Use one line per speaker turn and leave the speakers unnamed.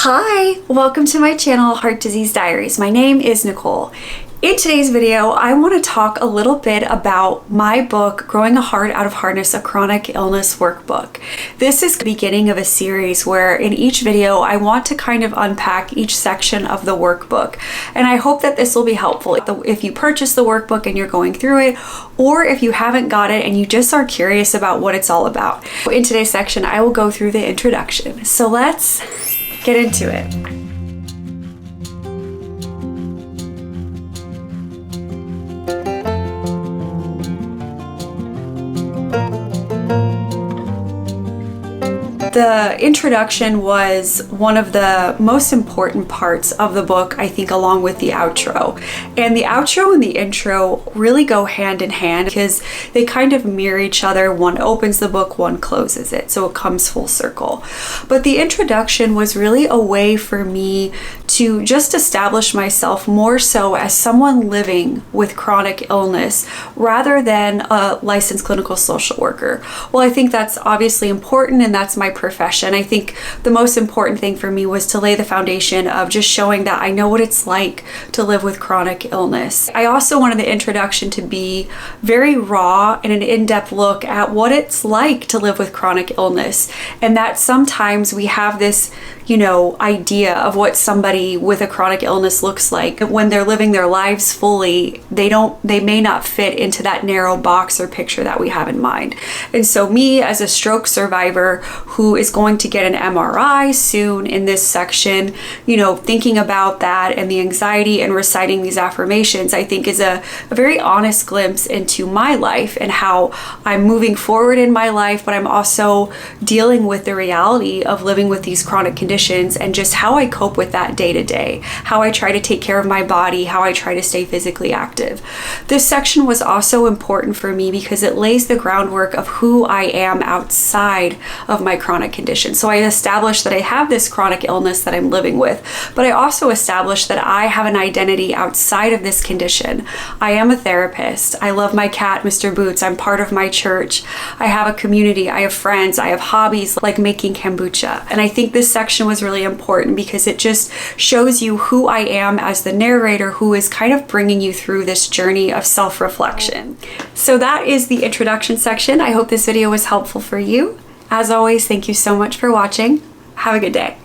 Hi, welcome to my channel, Heart Disease Diaries. My name is Nicole. In today's video, I want to talk a little bit about my book, Growing a Heart Out of Hardness, a Chronic Illness Workbook. This is the beginning of a series where in each video, I want to kind of unpack each section of the workbook. And I hope that this will be helpful if you purchase the workbook and you're going through it, or if you haven't got it and you just are curious about what it's all about. In today's section, I will go through the introduction. So let's get into it. The introduction was one of the most important parts of the book, I think, along with the outro. And the outro and the intro really go hand in hand because they kind of mirror each other. One opens the book, one closes it, so it comes full circle. But the introduction was really a way for me to just establish myself more so as someone living with chronic illness rather than a licensed clinical social worker. Well, I think that's obviously important, and that's my profession. I think the most important thing for me was to lay the foundation of just showing that I know what it's like to live with chronic illness. I also wanted the introduction to be very raw and an in-depth look at what it's like to live with chronic illness, and that sometimes we have this idea of what somebody with a chronic illness looks like. When they're living their lives fully, they may not fit into that narrow box or picture that we have in mind. And so me as a stroke survivor who is going to get an MRI soon in this section, thinking about that and the anxiety and reciting these affirmations, I think is a very honest glimpse into my life and how I'm moving forward in my life, but I'm also dealing with the reality of living with these chronic conditions and just how I cope with that day to day, how I try to take care of my body, how I try to stay physically active. This section was also important for me because it lays the groundwork of who I am outside of my chronic condition. So I established that I have this chronic illness that I'm living with, but I also established that I have an identity outside of this condition. I am a therapist. I love my cat, Mr. Boots. I'm part of my church. I have a community. I have friends. I have hobbies like making kombucha. And I think this section was really important because it just shows you who I am as the narrator who is kind of bringing you through this journey of self-reflection. So that is the introduction section. I hope this video was helpful for you. As always, thank you so much for watching. Have a good day.